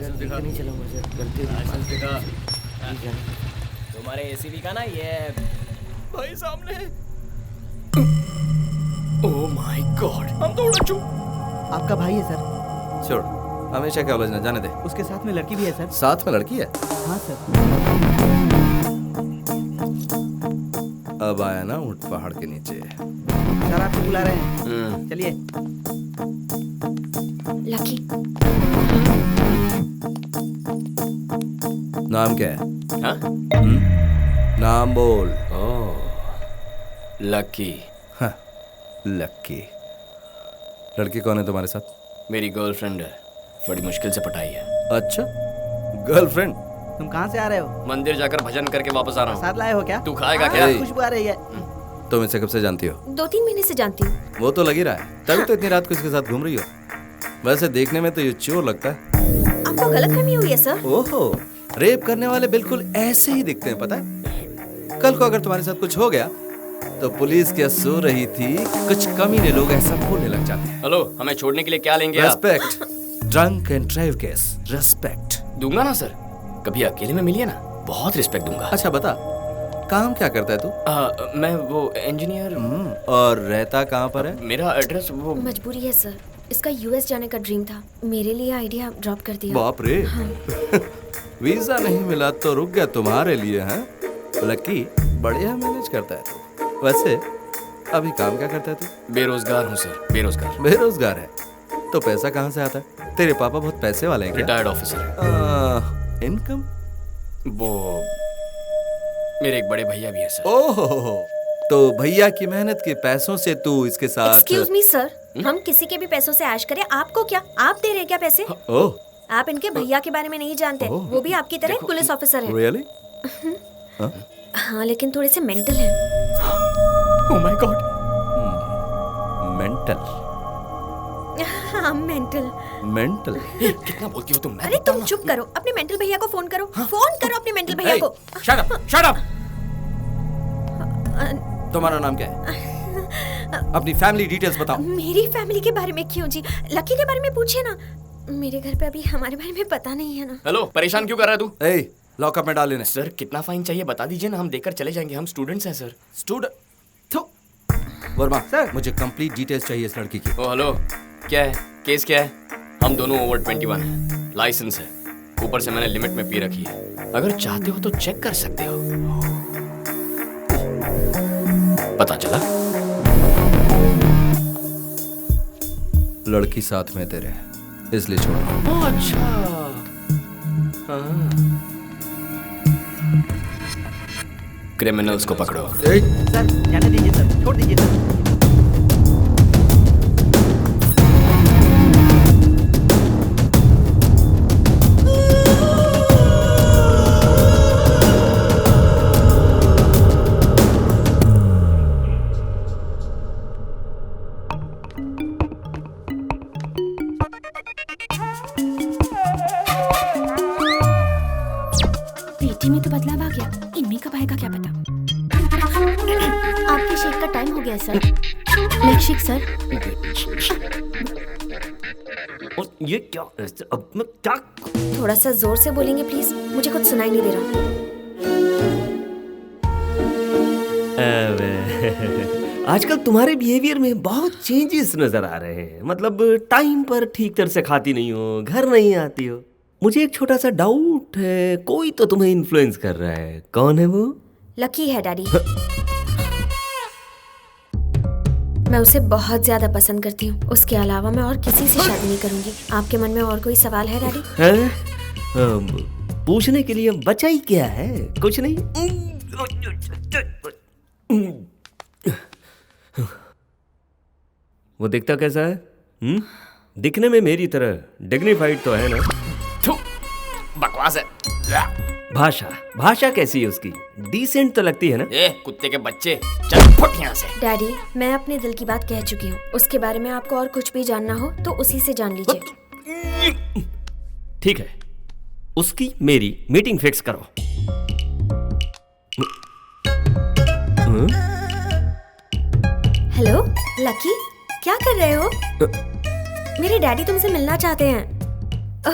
गलती से नहीं चलूंगा सर, गलती तुम्हारे एसीबी का ना ये भाई सामने। ओह माय गॉड, हम तो उड़ चुके। आपका भाई है सर। छोड़, हमेशा क्या उलझना, जाने दे। उसके साथ में लड़की भी है सर। साथ में लड़की है? हाँ सर। अब आया ना ऊंट पहाड़ के नीचे। सर आपको बुला रहे हैं, चलिए। लकी, नाम क्या है? हाँ? नाम बोल। ओह लकी। हाँ, लकी। लड़की कौन है तुम्हारे साथ? मेरी गर्लफ्रेंड है, बड़ी मुश्किल से पटाई है। अच्छा, गर्लफ्रेंड? तुम कहाँ से आ रहे हो? मंदिर जाकर भजन करके वापस आ रहा हूँ। साथ लाए हो क्या? तू खाएगा क्या? खुशबू आ रही है। तुम इसे कब से जानती हो? 2-3 महीने से जानती हूँ। वो तो लग ही रहा है, तभी तो इतनी रात को इसके साथ घूम रही हो। वैसे देखने में तो ये चोर लगता है। आपको गलतफहमी हुई है सर। ओहो, रेप करने वाले बिल्कुल ऐसे ही दिखते हैं, पता है? कल को अगर तुम्हारे साथ कुछ हो गया तो पुलिस क्या सो रही थी, कुछ कमीने लोग ऐसा बोलने लग जाते हैं। हेलो, हमें छोड़ने के लिए क्या लेंगे आप? Respect, drunk and drive case, respect दूंगा ना सर, कभी अकेले में मिलिए ना, बहुत रिस्पेक्ट दूंगा। अच्छा बता, काम क्या करता है तू? मैं वो इंजीनियर। और रहता कहाँ पर है? मेरा एड्रेस वो मजबूरी है सर, इसका यूएस जाने का ड्रीम था, मेरे लिए आइडिया ड्रॉप कर दिया। बाप रे। वीजा नहीं मिला तो रुक गया तुम्हारे लिए, हैं? लकी, बढ़िया मैनेज करता है तू। वैसे अभी काम क्या करता है तू? बेरोजगार हूँ सर, बेरोजगार। बेरोजगार है तो पैसा कहाँ से आता है? तेरे पापा बहुत पैसे वाले हैं क्या? Retired officer. इनकम? वो मेरे एक बड़े भैया भी है सर। ओहो, तो भैया की मेहनत के पैसों से तू इसके साथ? एक्सक्यूज मी सर, हम किसी के भी पैसों से ऐश करें, आपको क्या? आप दे रहे हैं क्या पैसे? ओह, आप इनके भैया के बारे में नहीं जानते, वो भी आपकी तरह पुलिस ऑफिसर है। रियली? हाँ, लेकिन थोड़े से मेंटल है। Oh my God. मेंटल? हाँ, मेंटल। मेंटल? कितना बोलती हो तुम? अरे तुम चुप करो, अपने मेंटल भैया को फोन करो। फोन करो अपने मेंटल भैया को। Shut up, shut up. तुम्हारा नाम क्या है? अपनी फैमिली डिटेल्स बताओ। मेरी फैमिली के बारे में क्यों जी? लकी के बारे में पूछिए ना, मेरे घर पे अभी हमारे बारे में पता नहीं है ना। हेलो, परेशान क्यों कर रहा है तू? ए, लॉकअप में डाल लेने। सर कितना फाइन चाहिए बता दीजिए ना, हम देकर चले जाएंगे, हम स्टूडेंट्स हैं सर। स्टूडेंट? वर्मा सर, मुझे कंप्लीट डिटेल्स चाहिए इस लड़की की। ओ हेलो, क्या है केस, क्या है? हम दोनों ओवर 21 हैं, लाइसेंस है, ऊपर से मैंने लिमिट में पी रखी है। अगर चाहते हो तो चेक कर सकते हो। पता चला? लड़की साथ में तेरे, इसलिए छोड़। अच्छा। क्रिमिनल्स को पकड़ो। सर जाने दीजिए सर, छोड़ दीजिए सर। पेटी में तो बदलाव आ गया, इनमें कब आएगा क्या पता। आपके शेक का टाइम हो गया सर। Milk shake sir. और ये क्या? अब मैं क्या? थोड़ा सा जोर से बोलेंगे प्लीज, मुझे कुछ सुनाई नहीं दे रहा। आजकल तुम्हारे बिहेवियर में बहुत चेंजेस नजर आ रहे हैं। मतलब टाइम पर ठीक तरह से खाती नहीं हो, घर नहीं आती हो। मुझे एक छोटा सा डाउट है, कोई तो तुम्हें इन्फ्लुएंस कर रहा है। कौन है वो? लकी है डैडी। मैं उसे बहुत ज्यादा पसंद करती हूँ, उसके अलावा मैं और किसी से शादी नहीं करूंगी। आपके मन में और कोई सवाल है डैडी? हैं? पूछने के लिए बचा ही क्या है? कुछ नहीं। वो दिखता कैसा है? दिखने में मेरी तरह डिग्निफाइड तो है ना? बकवास है। भाषा कैसी है उसकी? डिसेंट तो लगती है ना? ए कुत्ते के बच्चे, चल फुट यहाँ से। डैडी, मैं अपने दिल की बात कह चुकी हूँ। उसके बारे में आपको और कुछ भी जानना हो तो उसी से जान लीजिए। ठीक है, उसकी मेरी मीटिंग फिक्स करो। हेलो लकी, क्या कर रहे हो? मेरे डैडी तुमसे मिलना चाहते हैं।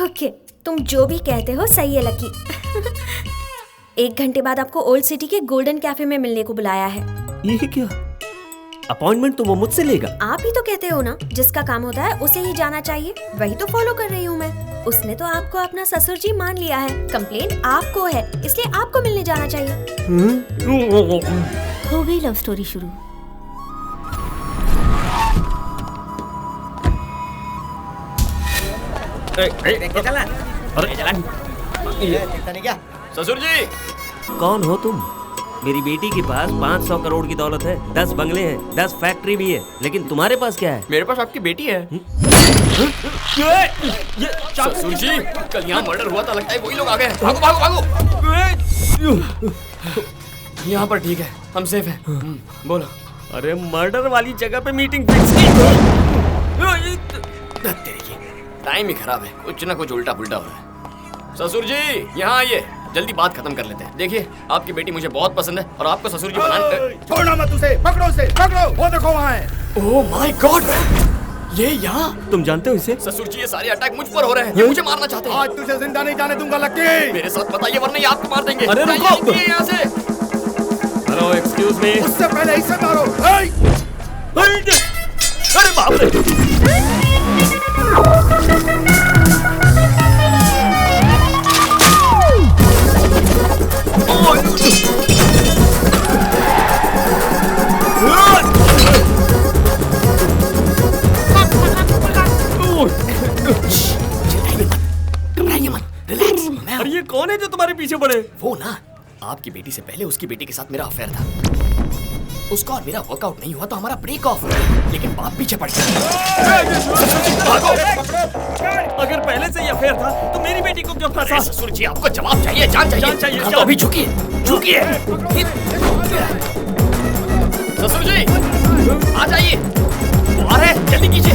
ओके, तुम जो भी कहते हो सही है लकी। 1 घंटे बाद आपको ओल्ड सिटी के गोल्डन कैफे में मिलने को बुलाया है। ये क्या अपॉइंटमेंट तो वो मुझसे लेगा? आप ही तो कहते हो ना, जिसका काम होता है उसे ही जाना चाहिए, वही तो फॉलो कर रही हूँ मैं। उसने तो आपको अपना ससुर जी मान लिया है, कंप्लेंट आपको है, इसलिए आपको मिलने जाना चाहिए। हो गई लव स्टोरी शुरू। चला अरे चला नहीं क्या? ससुर जी। कौन हो तुम? मेरी बेटी के पास 500 करोड़ की दौलत है, 10 बंगले हैं, 10 फैक्ट्री भी है, लेकिन तुम्हारे पास क्या है? मेरे पास आपकी बेटी है। ससुर जी, कल यहाँ मर्डर हुआ था, लगता है वही लोग आ गए हैं। भागो भागो भागो। यहाँ पर ठीक है, हम सेफ हैं। बोलो। अरे मर्डर वाली जगह पे मीटिंग फिक्स की। टाइम ही खराब है, कुछ ना कुछ उल्टा पुल्टा हो रहा है। ससुर जी यहाँ आइए, जल्दी बात खत्म कर लेते हैं। देखिए आपकी बेटी मुझे बहुत पसंद है और आपको ससुर जी बनाने। छोड़ना मत उसे, पकड़ो उसे, पकड़ो, वो देखो वहाँ है। ओह माय गॉड, ये यहाँ? तुम जानते हो इसे? ससुर जी ये सारे अटैक मुझ पर हो रहे हैं, ये मुझे मारना चाहते हैं। आज तुझे जिंदा नहीं जाने दूंगा लक्की। मेरे साथ बताइए वरना ये आपको मार देंगे। अरे रुको। जाइए यहाँ से। Hello excuse me. उससे पहले इसे मारो। अरे बाप रे। घबराइए मत, रिलैक्स। अरे ये कौन है जो तुम्हारे पीछे पड़े? वो ना, आपकी बेटी से पहले उसकी बेटी के साथ मेरा अफेयर था। उसका और मेरा वर्कआउट नहीं हुआ तो हमारा ब्रेक ऑफ, लेकिन बाप पीछे पड़ गया। अगर पहले से ही अफेयर था तो मेरी बेटी को क्यों फंसा? ससुर जी आपको जवाब चाहिए, जान चाहिए। जान चाहिए, हाँ, तो जान। अभी झुकिए, झुकिए। ससुर जी आ जाइए, वो आ रहे हैं, जल्दी कीजिए।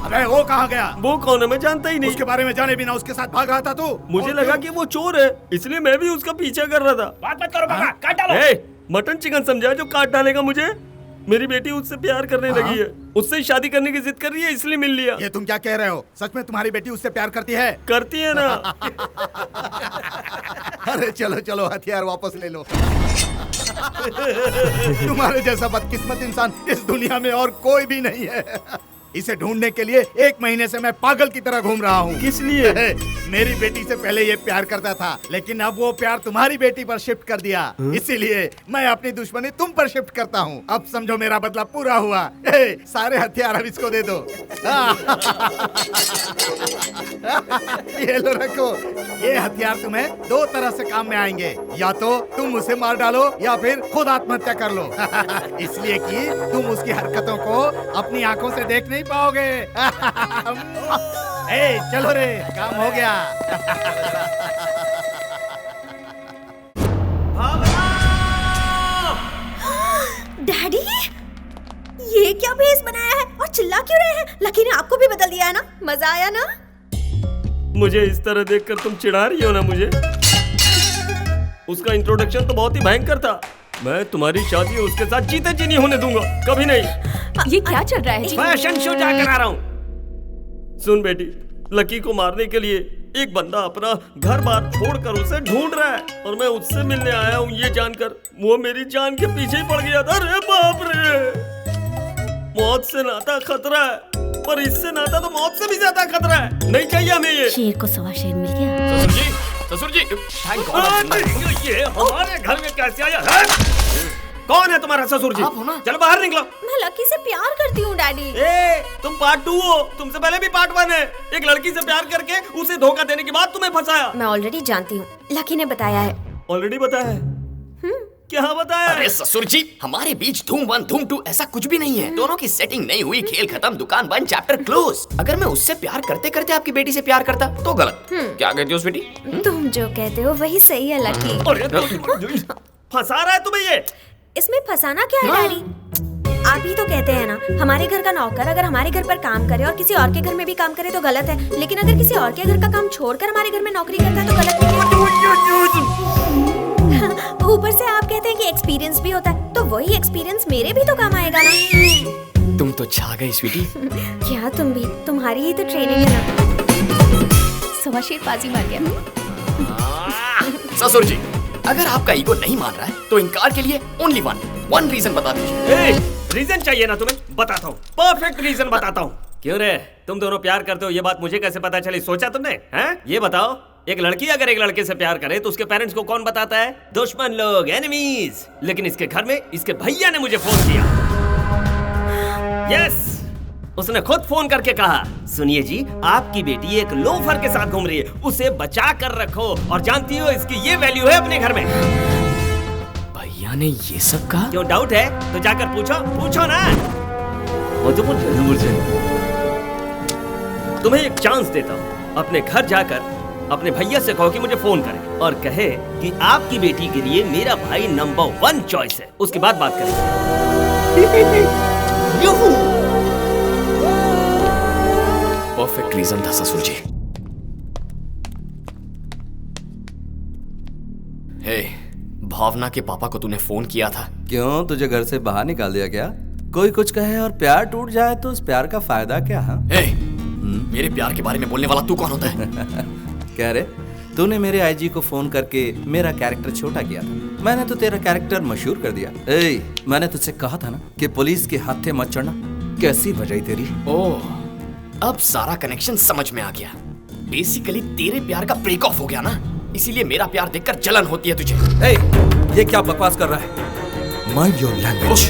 अबे वो कहाँ गया? वो कौन है? मैं जानता ही नहीं। उसके बारे में जाने बिना उसके साथ भाग रहा था तू। मुझे लगा कि वो चोर है, इसलिए मैं भी उसका पीछा कर रहा था। बात मत करो बाबा, काट डालो। ए, मटन चिकन समझा जो काट डालेगा मुझे? मेरी बेटी उससे प्यार करने लगी है, उससे शादी करने की जिद कर रही है, इसलिए मिल लिया। ये तुम क्या कह रहे हो? सच में तुम्हारी बेटी उससे प्यार करती है? करती है ना। अरे चलो चलो, हथियार वापस ले लो। तुम्हारे जैसा बदकिस्मत इंसान इस दुनिया में और कोई भी नहीं है। इसे ढूंढने के लिए 1 महीने से मैं पागल की तरह घूम रहा हूँ। किस लिए? मेरी बेटी से पहले ये प्यार करता था, लेकिन अब वो प्यार तुम्हारी बेटी पर शिफ्ट कर दिया। इसीलिए मैं अपनी दुश्मनी तुम पर शिफ्ट करता हूँ। अब समझो मेरा बदला पूरा हुआ। सारे हथियार अब इसको दे दो। ये लो रखो। ये हथियार तुम्हें 2 तरह से काम में आएंगे, या तो तुम उसे मार डालो या फिर खुद आत्महत्या कर लो। इसलिए कि तुम उसकी हरकतों को अपनी आंखों से देख नहीं पाओगे। ए, चलो रे, काम हो गया। डैडी, ये क्या भेस बनाया है और चिल्ला क्यों रहे हैं? लकी ने आपको भी बदल दिया है ना? मजा आया ना? मुझे इस तरह देखकर तुम चिढ़ा रही हो ना मुझे? उसका इंट्रोडक्शन तो बहुत ही भयंकर था। मैं तुम्हारी शादी उसके साथ जीते जी नहीं होने दूंगा, कभी नहीं। ये क्या चल रहा है जी? फैशन शो जाकर आ रहा हूँ। सुन बेटी, लकी को मारने के लिए एक बंदा अपना घर बार छोड़कर उसे ढूंढ रहा है और मैं उससे मिलने आया हूँ ये जानकर वो मेरी जान के पीछे ही पड़ गया था। अरे बाप रे, मौत से नाता खतरा है, पर इससे नाता तो मौत से भी ज्यादा खतरा है। नहीं चाहिए हमें ये। शेर को सवा शेर मिल गया। ससुर जी, थैंक गॉड। ये हमारे घर में कैसे आया है? कौन है तुम्हारा ससुर जी? आप हो ना? चलो बाहर निकलो। मैं लकी से प्यार करती हूँ डैडी। ए, तुम पार्ट 2 हो, तुमसे पहले भी पार्ट 1 है। एक लड़की से प्यार करके उसे धोखा देने के बाद तुम्हें फंसाया। मैं ऑलरेडी जानती हूँ, लकी ने बताया है। ऑलरेडी बताया है? क्या बताया? अरे ससुर जी, हमारे बीच धूम 1 धूम 2 ऐसा कुछ भी नहीं है। दोनों की सेटिंग नहीं हुई, खेल खत्म, दुकान बंद, चैप्टर क्लोज। अगर मैं उससे प्यार करते करते आपकी बेटी से प्यार करता तो गलत। क्या कहती हो उस बेटी? तुम जो कहते हो वही सही है लकी। अरे फंसा रहा है तुम्हें ये? इसमें फंसाना क्या है डैडी? आप ही तो कहते हैं ना, हमारे घर का नौकर अगर हमारे घर पर काम करे और किसी और के घर में भी काम करे तो गलत है, लेकिन अगर किसी और के घर का काम छोड़कर हमारे घर में नौकरी करता है तो गलत नहीं है। ऊपर से आप कहते हैं कि एक्सपीरियंस भी होता है, तो वही एक्सपीरियंस मेरे भी तो काम आएगा ना। तुम तो छा गई स्वीटी। क्या तुम भी, तुम्हारी ही तो ट्रेनिंग है ना। बाजी मार गया। ससुर जी, अगर आपका ईगो नहीं मान रहा है तो इनकार के लिए ओनली वन रीजन बता दीजिए। रीजन चाहिए ना तुम्हें? बताता हूँ, परफेक्ट रीजन बताता हूँ। क्यों रे, तुम दोनों प्यार करते हो, ये बात मुझे कैसे पता चली? सोचा तुमने? हैं? ये बताओ, एक लड़की अगर एक लड़के से प्यार करे तो उसके पेरेंट्स को कौन बताता है? दुश्मन लोग, एनिमीज। लेकिन इसके घर में इसके भैया ने मुझे फोन किया। यस, उसने खुद फोन करके कहा, सुनिए जी, आपकी बेटी एक लोफर के साथ घूम रही है, उसे बचा कर रखो, और जानती हो इसकी ये वैल्यू है अपने घर में। भैया ने ये सब कहा? क्यों, डाउट है तो जाकर पूछो ना। वो तो मुझे तुम्हें एक चांस देता हूँ, अपने घर जाकर अपने भैया से कहो कि मुझे फोन करे और कहे कि आपकी बेटी के लिए मेरा भाई नंबर 1 चॉइस है, उसके बाद बात करेंगे। परफेक्ट रीजन था ससुर जी। हे, भावना के पापा को तूने फोन किया था? क्यों, तुझे घर से बाहर निकाल दिया क्या? कोई कुछ कहे और प्यार टूट जाए तो उस प्यार का फायदा क्या? हाँ, मेरे प्यार के बारे में बोलने वाला तू कौन होता है? कह रहे, तूने मेरे आईजी को फोन करके मेरा कैरेक्टर छोटा किया था, मैंने तो तेरा कैरेक्टर मशहूर कर दिया। मैंने तुझसे कहा था ना कि पुलिस के हाथे मत चढ़ना। कैसी बजाई तेरी। ओह, अब सारा कनेक्शन समझ में आ गया। बेसिकली तेरे प्यार का ब्रेक ऑफ हो गया ना, इसीलिए मेरा प्यार देखकर जलन होती है तुझे। ये क्या बकवास कर रहा है? Mind your language.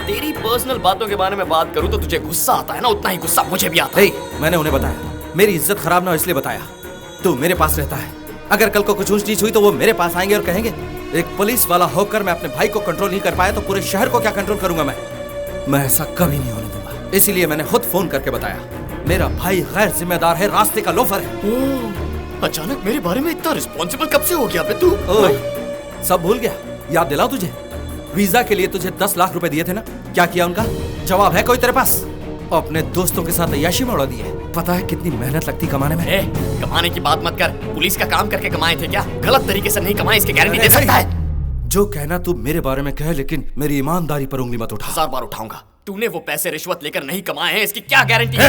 तेरी पर्सनल बातों के बारे में बात करूं तो तुझे गुस्सा आता है ना, उतना ही गुस्सा मुझे भी आता है। मैंने उन्हें बताया, मेरी इज्जत खराब ना हो इसलिए बताया। तू मेरे पास रहता है, अगर कल को कुछ ऊंच नीच हुई तो वो मेरे पास आएंगे और कहेंगे एक पुलिस वाला होकर मैं अपने भाई को कंट्रोल नहीं कर पाया तो पूरे शहर को क्या कंट्रोल करूंगा मैं ऐसा कभी नहीं होने दूंगा। इसीलिए मैंने खुद फोन करके बताया, मेरा भाई गैर जिम्मेदार है, रास्ते का लोफर है। अचानक मेरे बारे में इतना रिस्पॉन्सिबल कब से हो गया बे तू? सब भूल गया? याद दिलाओ तुझे, वीजा के लिए तुझे 10 लाख रुपए दिए थे ना, क्या किया उनका? जवाब है कोई तेरे पास? अपने दोस्तों के साथ अय्याशी में उड़ा दिए। पता है कितनी मेहनत लगती कमाने में? कमाने की बात मत कर, पुलिस का काम करके कमाए थे क्या? गलत तरीके से नहीं कमाए, इसकी गारंटी दे सकता है? जो कहना तू मेरे बारे में कह, लेकिन मेरी ईमानदारी पर उंगली मत उठा। 1000 बार उठाऊंगा। तूने वो पैसे रिश्वत लेकर नहीं कमाए हैं, इसकी क्या गारंटी है?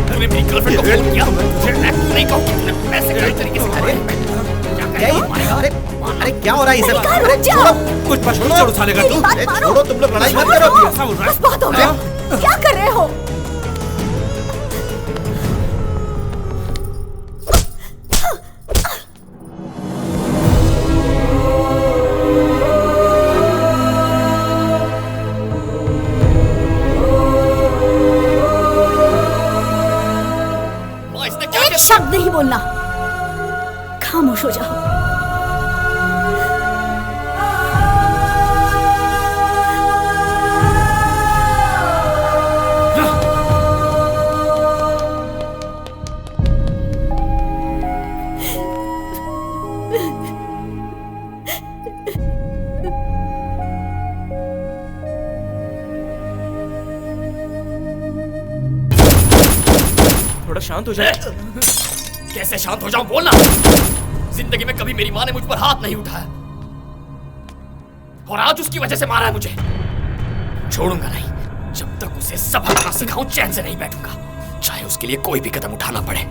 तूने मेरी गर्लफ्रेंड को फोन किया, नहीं कहूं कि तूने पैसे गलत तरीके से खाए। अरे क्या हो रहा है? रुक जाओ। कुछ छोड़ो साले का तू। छोड़ो, तुम लोग लड़ाई मत करो। बस बहुत हो गया, क्या कर रहे हो? एक शब्द नहीं बोलना, खामोश हो जाओ। थोड़ा शांत हो जाए। कैसे शांत हो जाऊं, बोलना। जिंदगी में कभी मेरी माँ ने मुझ पर हाथ नहीं उठाया और आज उसकी वजह से मारा है मुझे। छोड़ूंगा नहीं, जब तक उसे सबक ना सिखाऊं चैन से नहीं बैठूंगा, चाहे उसके लिए कोई भी कदम उठाना पड़े।